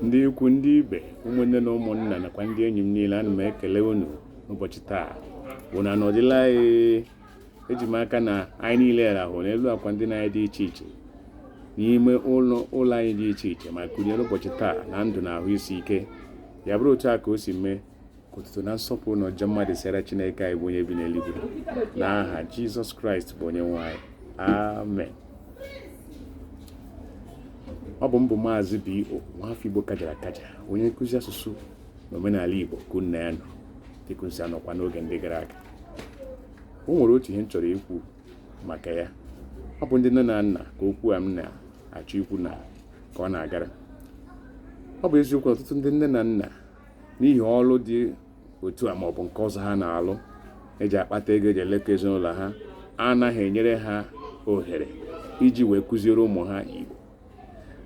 ndị ikwu ndị ibe ụmụnne na ụmụnna nakwa ndị enyi m niile, ana m ekele unu n'ụbọchị taa. Unu anọdịla eji m aka na anyị niile rahụ n'elu akwa ndị anyị dị iche iche n'ime ụlọ anyị dị iche iche ma kulie n'ụbọchị taa na ndụ na ahụ isi ike. Ya bụrụ otu a ka o si mee, ka otuto na nsọpụrụ na ọjọọ mmadụ sịara Chineke anyị bụ onye bi n'eluigwe, n'aha Jizọs Kraịst bụ onye nwe anyị. Amen. Ọ bụ mbụ Maazị B.O. Nwafọ Igbo kajara akaja, onye nkụzi asụsụ na omenala Igbo ka nna ya nọ dịka nsi anọkwa n'oge ndị gara aga. O nwere otu ihe m chọrọ ikwu maka ya. Ọ bụ ndị nne na nna ka okwu a m na-achọ ikwu na ka ọ na-agara. Ọ bụ eziokwu na ọtụtụ ndị nne na nna n'ihi ọrụ dị otu a maọbụ nke ọzọ ha na-alụ eji akpata ego eji eleta ezinụlọ ha, anaghị enyere ha ohere iji wee kụziere ụmụ ha Igbo.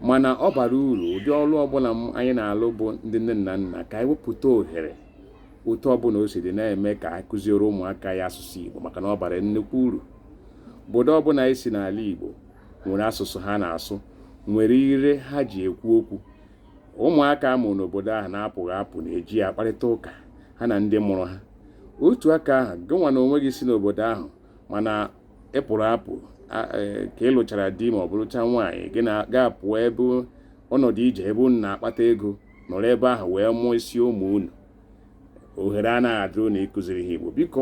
Mana ọ bara uru ụdị ọrụ ọbụla anyị na-alụ bụ ndị nne na nna ka anyị wepụta ohere otu ọbụla o si dị na-eme ka anyị kụziere ụmụaka ya asụsụ Igbo, maka na ọ bara nnukwu uru. Obodo ọbụla anyị si n'ala Igbo nwere asụsụ ha na-asụ, nwere ire ha ji ekwu okwu. Ụmụaka amụrụ n'obodo ahụ na-apụghị apụ na-eji ya kparịta ụka ha na ndị mụrụ ha. Otu aka ahụ gịnwa na onwe gị si n'obodo ahụ mana ịpụrụ apụ ka ị lụchara di ma ọ bụ lụcha nwaanyị gị ga-apụ ebe ọnọdụ ije ebe unu na-akpata ego nọrọ ebe ahụ wee mụọ isi ụmụ unu. Ohere anaghị adịrụ na ịkụziri ha Igbo. Biko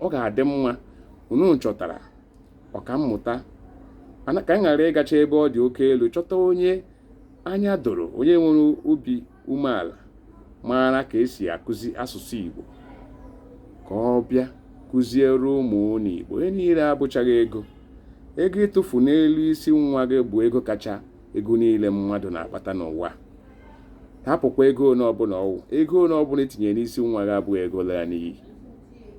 ọ ga-adị mma unu chọtara ọkammụta ka anyị ghara ịgacha ebe ọ dị oke elu, chọta onye anya doro, onye nwere obi umeala mara ka esi akụzi asụsụ Igbo, ka ọ bịa kụziere ụmụ unu Igbo. Onye niile abụchaghị ego ịtụfu n'elu isi nwa gị bụ ego kacha ego niile mmadụ na-akpata n'ụwa. Hapụkwa ego one ọbụla ọwụ ego one ọbụla etinyere n'isi nwa gị abụghị ego lara n'iyi.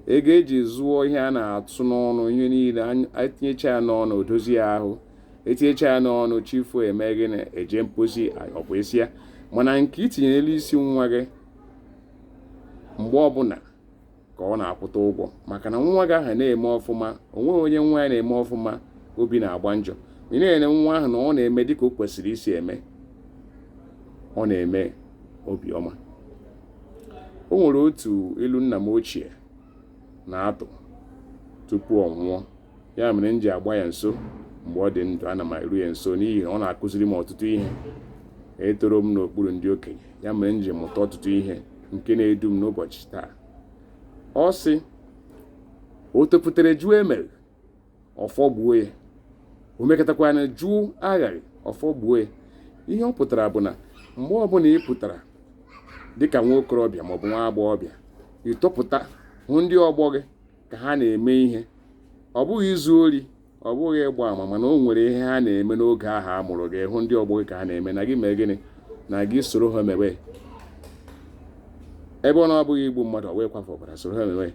Ego eji zụọ ihe a na-atụ n'ọnụ, ihe niile etinyecha ya n'ọnụ odozi ya ahụ, etinyecha ya n'ọnụ chifu eme gị na-eje mposi ọ bụ esi ya. Mana nke itinye n'elu isi nwa gị mgbe ọbụla ka ọ na-akwụta ụgwọ, maka na nwa gị ahụ na-eme ọfụma. Onweghị onye nwa ya na-eme ọfụma obi na-agba njọ. Ị na-enye nwa ahụ na ọ na-eme dịka o kwesịrị isi eme, ọ na-eme obiọma. O nwere otu ilu nna m ochie na-atụ tupu ọ nwụọ, ya mere m ji agba ya nso mgbe ọ dị ndụ. Ana m eru ya nso n'ihi na ọ na-akụziri m ọtụtụ ihe. Etoro m n'okpuru ndị okenye, ya mere m ji mụta ọtụtụ ihe nke na-edu m n'ụbọchị taa. Ọ sị, o topụtara jụọ emere ọfọ gbuo ya, o mekọtakwana jụọ aghaghị ọfọ gbuo ya. Ihe ọ pụtara bụ na mgbe ọbụla ị pụtara dịka nwa okorobịa maọbụ nwa agbọghọbịa, ịtọpụta hụ ndị ọgbọ gị ka ha na-eme ihe. Ọ bụghị izu ori, ọ bụghị ịgba ama, mana o nwere ihe ha na-eme n'oge ahụ a mụrụ gị. Hụ ndị ọgbọ gị ka ha na-eme, na gị mee gịnị? Na gị soro ha mewe. Ebe ọ na-abụghị igbu mmadụ ọ wee kwafe ọbara, soro ha mewe.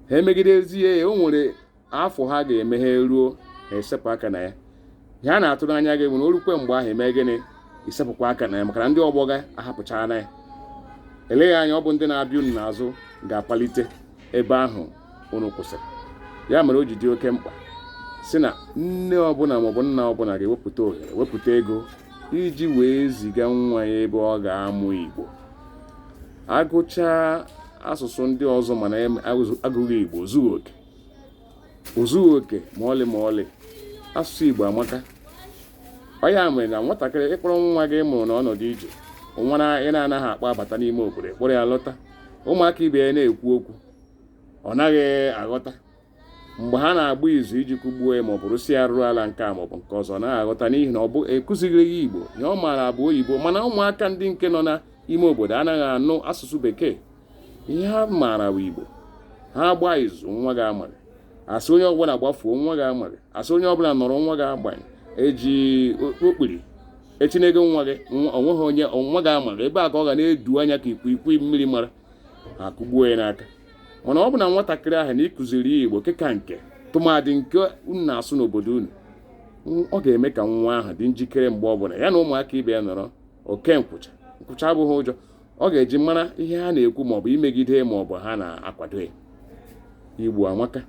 Ha emegidezie ya, o nwere afọ ha ga-eme, ha eruo ha esepụ aka na ya. Ihe a na-atụ n'anya gị nwere orukwe mgbe ahụ eme gịnị? Isepụkwa aka na ya, maka na ndị ọgbọ gị ahapụchara na ya. Eleghị anya ọ bụ ndị na-abịa unu n'azụ ga-apalite ebe ahụ unu kwụsịrị. Ya mere o ji dị oke mkpa si na nne ọbụla maọbụ nna ọbụla ga-ewepụta ohere, wepụta ego iji wee ziga nwa ya ebe ọ ga-amụ Igbo. Agụchaa asụsụ ndị ọzọ mana agụghị Igbo ozughị oke ma ọlị ma ọlị. Asụsụ Igbo amaka. Ọ ya mere na nwatakịrị ịkpọrọ nwa gị mụrụ n'ọnọdụ ije, nwa ị na-anaghị akpa abata n'ime obodo, kpọrọ ya lọta. Ụmụaka ibe ya na-ekwu okwu, ọ naghị aghọta. Mgbe ha na-agba izu iji kụgbuo ya maọbụ rụsị ya rụrụ ala nke a maọbụ nke ọzọ, ọ naghị aghọta n'ihi na ọ bụ ekụzighị ya Igbo. Ihe ọ maara bụ oyibo. Mana ụmụaka ndị nke nọ n'ime obodo anaghị anụ asụsụ bekee. Ihe ha maara bụ Igbo. Ha gbaa izu, nwa gị amarị. Asị onye ọbụla gbafuo, nwa gị amarị. Asị onye ọbụla nọrọ, nwa gị agbanye. Eji okpiri etinyego nwa gị, onweghị onye nwa gị amarị. Ebe a ka ọ ga na-edu anya ka ikwikwii mmiri mara, ha kụgbuo ya n'aka. Mana ọ bụ na nwatakịrị ahụ na ịkụziri ya Igbo keka nke tụmadị nke unu na-asụ n'obodo unu, ọ ga-eme ka nwa ahụ dị njikere mgbe ọbụla ya na ụmụaka ibe ya nọrọ oke nkwụcha abụghị ụjọ. Ọ ga-eji mara ihe ha na-ekwu maọbụ imegide maọbụ ha na-akwado ya. Igbo amaka.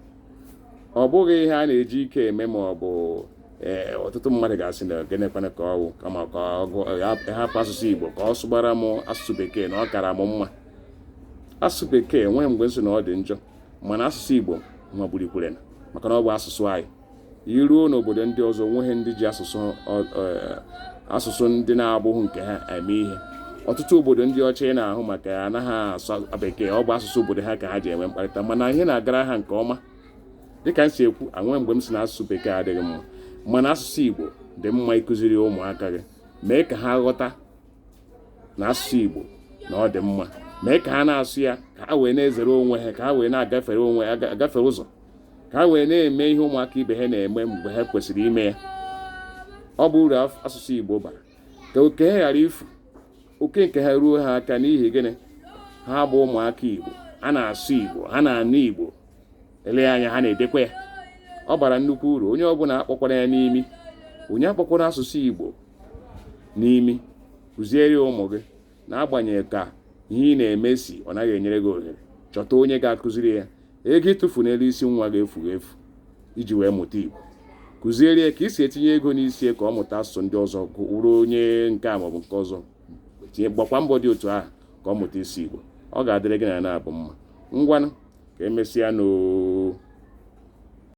Ọ bụghị ihe a na-eji ike eme maọbụ ọtụtụ mmadụ ga-asị na gịnịkwana ka ọ wụ kama ka ọ hapụ asụsụ Igbo ka ọ sụgbara m asụsụ bekee na ọ kara m mma. Asụsụ bekee nwee mgbe nso na ọ dị njọ, mana asụsụ Igbo nwagburikwere maka na ọ bụ asụsụ anyị. Iruo n'obodo ndị ọzọ nweghị ndị ji asụsụ ndị na-abụghị nke ha eme ihe. Ọtụtụ obodo ndị ọcha ị na-ahụ maka ya anaghị asụ bekee, ọ bụ asụsụ obodo ha ka ha ji enwe mkparịta, mana ihe na-agara ha nke ọma. Dịka m si ekwu, anwe mgbe m si na asụsụ bekee adịghị mma, mana asụsụ Igbo dị mma ịkụziri ụmụaka gị. Mee ka ha ghọta na asụsụ Igbo na ọ dị mma, mee ka ha na-asụ ya ka ha wee na-ezere onwe ha, ka ha wee na-agafere ụzọ, ka ha wee na-eme ihe ụmụaka ibe ha na-eme mgbe ha kwesịrị ime ya. Ọ bụ uru asụsụ Igbo bara, ka oke ha ghara ifu, oke nke ha ruo ha aka n'ihi gịnị? Ha bụ ụmụaka Igbo, ha na-asụ Igbo, ha na-anụ Igbo, ele anya ha na-edekwa ya. Ọ bara nnukwu uru. Onye ọbụla akpọkwara ya n'imi, onye akpọkwara asụsụ Igbo n'imi, kụziere ụmụ gị, na-agbanyeghị ka ihe ị na-eme si ọ naghị enyere gị ohere, chọta onye ga-akụziri ya. Ego ịtụfu n'elu isi nwa ga-efu efu iji wee mụta Igbo. Kụziere ya ka isi etinye ego n'isi ka ọ mụta asụsụ ndị ọzọ, wụrụ onye nke a maọbụ nke ọzọ, gbakwa mbọ dị otu ahụ ka ọ mụta isi Igbo. Ọ ga-adịrị gị na abụ mma. Ngwanụ ka emesịa n'o.